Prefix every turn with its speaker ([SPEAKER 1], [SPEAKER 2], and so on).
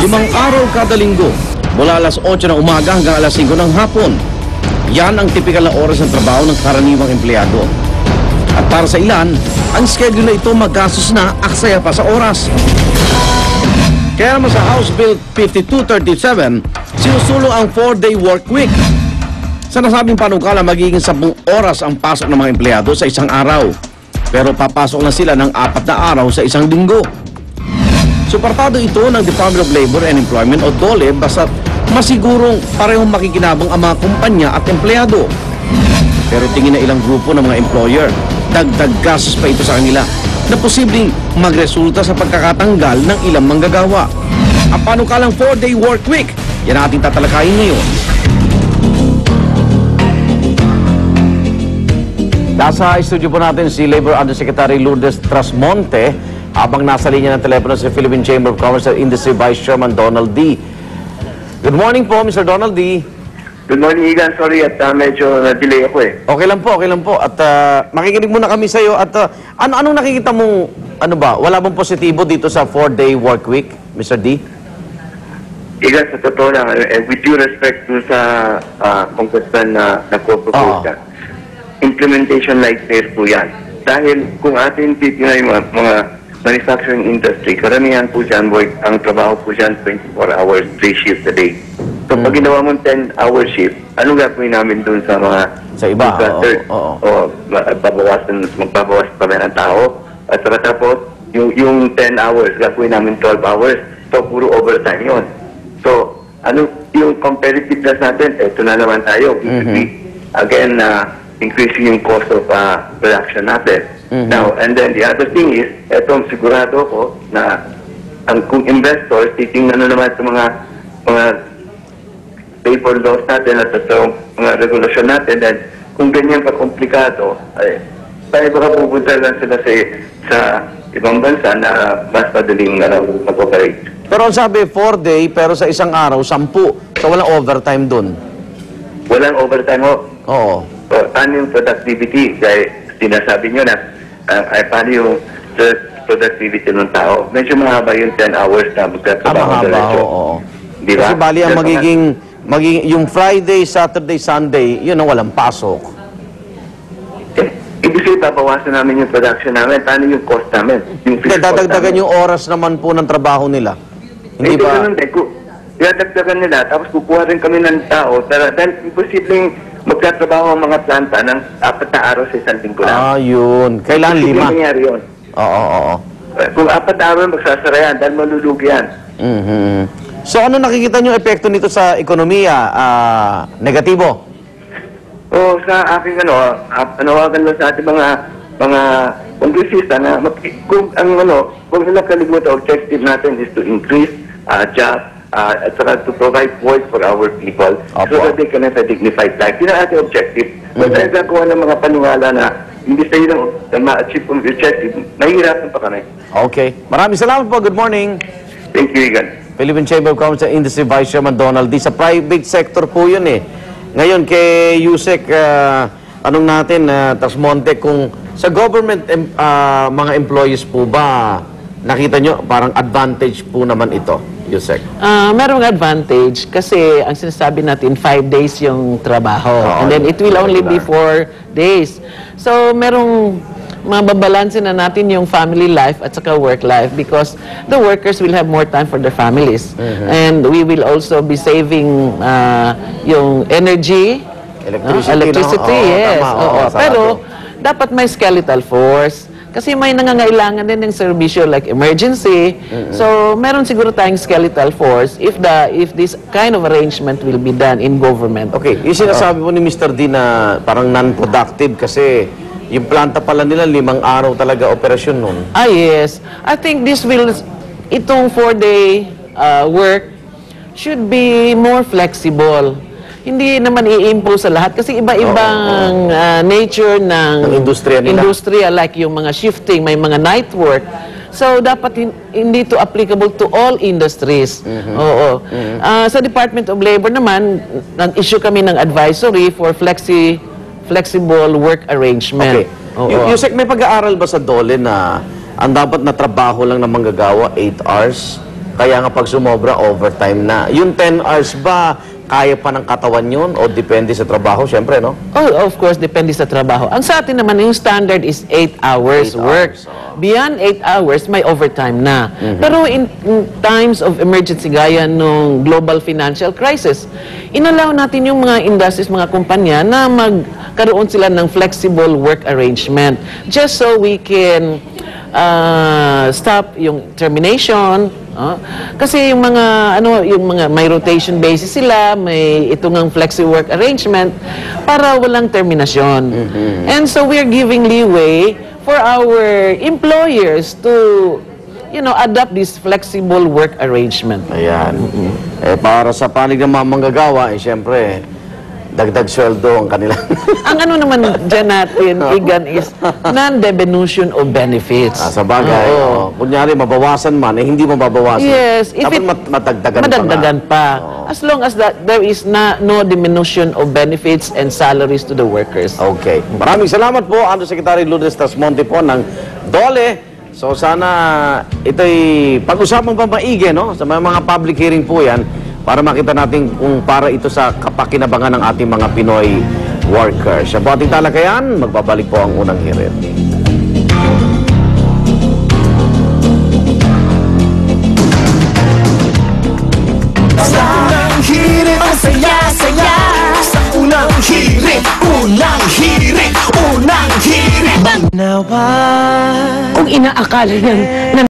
[SPEAKER 1] Limang araw kada linggo, mula alas 8 ng umaga hanggang alas 5 ng hapon. Yan ang tipikal na oras ng trabaho ng karaniwang empleyado. At para sa ilan, ang schedule na ito magastos na aksaya pa sa oras. Kaya naman sa House Bill 5237, sinusulong ang 4-day work week. Sa nasabing panukala, magiging 10 oras ang pasok ng mga empleyado sa isang araw. Pero papasok na sila ng 4 na araw sa isang linggo. Suportado ito ng Department of Labor and Employment o DOLE basta't masigurong parehong makikinabang ang mga kumpanya at empleyado. Pero tingin na ilang grupo ng mga employer, dagdag gastos pa ito sa kanila na posibleng magresulta sa pagkakatanggal ng ilang manggagawa. Ang panukalang 4-day work week, yan ang ating tatalakayin ngayon. Nasa studio po natin si Labor Undersecretary Lourdes Trasmonte habang nasa linya ng telepono si Philippine Chamber of Commerce and Industry Vice Chairman Donald D. Good morning po, Mr. Donald D.
[SPEAKER 2] Good morning, Igan. Sorry at medyo na-delay ako eh.
[SPEAKER 1] Okay lang po, okay lang po. At makikinig muna kami sa iyo. At anong nakikita mong, wala bang positibo dito sa 4-day work week, Mr. D?
[SPEAKER 2] Igan, sa totoo lang, with due respect dun sa congressman na nagpo-propose ka, implementation nightmare po yan. Dahil kung atin titignan yung mga manufacturing industry, karamihan po dyan, ang trabaho po dyan 24 hours, 3 shifts a day. So pag ginawa mong 10-hour shift, anong gagawin namin dun sa mga
[SPEAKER 1] sa iba?
[SPEAKER 2] Magbabawas pa ng tao. At saka tapos, yung 10 hours, gagawin namin 12 hours. So puro overtime yun. So, yung competitiveness natin, eto na naman tayo. Again, increasing yung cost of production natin. Now, and then the other thing is, etong sigurado ko na kung investors, titingnan na naman sa mga labor laws natin at sa mga regulasyon natin, then kung ganyan ka-komplikado, tayo baka pupunta lang sila sa ibang bansa na mas madaling mag-operate.
[SPEAKER 1] Pero ang sabi, 4-day, pero sa isang araw, 10. So walang overtime dun.
[SPEAKER 2] Walang overtime ho?
[SPEAKER 1] Oo.
[SPEAKER 2] So, paano yung productivity? Dahil sinasabi nyo na, paano yung productivity ng tao? Medyo mahaba yung 10 hours na magkatrabaho sa diretso.
[SPEAKER 1] Oo.
[SPEAKER 2] Diba?
[SPEAKER 1] Kasi bali ang magiging yung Friday, Saturday, Sunday, yun ang walang pasok.
[SPEAKER 2] Ibig sabihin, babawasan namin yung production namin. Paano yung cost namin?
[SPEAKER 1] Dadagdagan yung oras naman po ng trabaho nila. Hindi ba?
[SPEAKER 2] Dadagdagan nila, tapos kukuha rin kami ng tao. Dahil imposibleng magkatrabaho ang mga planta ng 4 na araw sa isang linggo lang.
[SPEAKER 1] Yun. Kailangan 5.
[SPEAKER 2] Hindi nangyari yun.
[SPEAKER 1] Oo.
[SPEAKER 2] Kung 4 na araw magsasara yan, dahil malulugi yan.
[SPEAKER 1] So ano nakikita niyo epekto nito sa ekonomiya? Negatibo?
[SPEAKER 2] Sa aking panawagan lang sa ating mga kongresista na kung nilang kalimutan, objective natin is to increase jobs at saka to provide work for our people so that they can have a dignified life. Yun ang ating objective. Kung tayo gagawa ng mga panungala na hindi sa ilang ma-achieve ang objective, nahihirapan pa kami.
[SPEAKER 1] Okay. Maraming salamat po. Good morning.
[SPEAKER 2] Thank you, Igan.
[SPEAKER 1] Philippine Chamber of Commerce and Industry Vice Chairman Donald D. Sa private sector po yun eh. Ngayon kay Yusek, anong natin, Trasmonte, kung sa government mga employees po ba, nakita nyo parang advantage po naman ito, Yusek?
[SPEAKER 3] Merong advantage kasi ang sinasabi natin 5 days yung trabaho. And then it will only be 4 days. So merong mababalansin na natin yung family life at saka work life because the workers will have more time for their families. And we will also be saving yung energy, electricity, yes. Pero dapat may skeletal force. Kasi may nangangailangan din ng serbisyo like emergency. So, meron siguro tayong skeletal force if this kind of arrangement will be done in government.
[SPEAKER 1] Okay, yung sinasabi po ni Mr. D na parang non-productive kasi yung planta pala nila 5 araw talaga operasyon nun.
[SPEAKER 3] Yes. I think itong 4-day work should be more flexible. Hindi naman i-impose sa lahat kasi iba-ibang nature ng industriya like yung mga shifting, may mga night work. So, dapat hindi to applicable to all industries. Sa Department of Labor naman, nag-issue kami ng advisory for flexible work arrangement.
[SPEAKER 1] Okay. Yusek, may pag-aaral ba sa DOLE na ang dapat na trabaho lang ng manggagawa, 8 hours. Kaya nga pag sumobra, overtime na. Yung 10 hours ba, kaya pa ng katawan yun? O depende sa trabaho, syempre, no?
[SPEAKER 3] Oh, of course, depende sa trabaho. Ang sa atin naman, yung standard is 8 hours
[SPEAKER 1] 8
[SPEAKER 3] work.
[SPEAKER 1] hours, oh.
[SPEAKER 3] Beyond 8 hours, may overtime na. Pero in times of emergency, gaya nung global financial crisis, inalaw natin yung mga industries, mga kumpanya, na magkaroon sila ng flexible work arrangement. Just so we can stop yung termination. Kasi yung mga may rotation basis sila, may ito ngang flexi work arrangement para walang terminasyon. And so we're giving leeway for our employers to adopt this flexible work arrangement.
[SPEAKER 1] Ayan. Para sa panig ng mga manggagawa, syempre, dagdag sweldo ang kanilang.
[SPEAKER 3] Ang naman dyan natin, Igan, is non-diminution of benefits.
[SPEAKER 1] Sa bagay. Kunyari, mabawasan man, hindi mababawasan.
[SPEAKER 3] Yes.
[SPEAKER 1] Dapat madagdagan
[SPEAKER 3] madagdagan pa. As long as there is no diminution of benefits and salaries to the workers.
[SPEAKER 1] Okay. Maraming salamat po, Undersecretary Lourdes Tasmonte po ng DOLE. So sana ito'y pag-usapan pa maigi, no? Sa mga public hearing po yan, para makita natin kung para ito sa kapakinabangan ng ating mga Pinoy workers. Sa po ating talakayan, magbabalik po ang unang hirit.
[SPEAKER 4] Sa unang hirit, ang saya-saya. Sa unang hirit, unang hirit, unang hirit. Nawa.
[SPEAKER 5] Kung inaakala niyang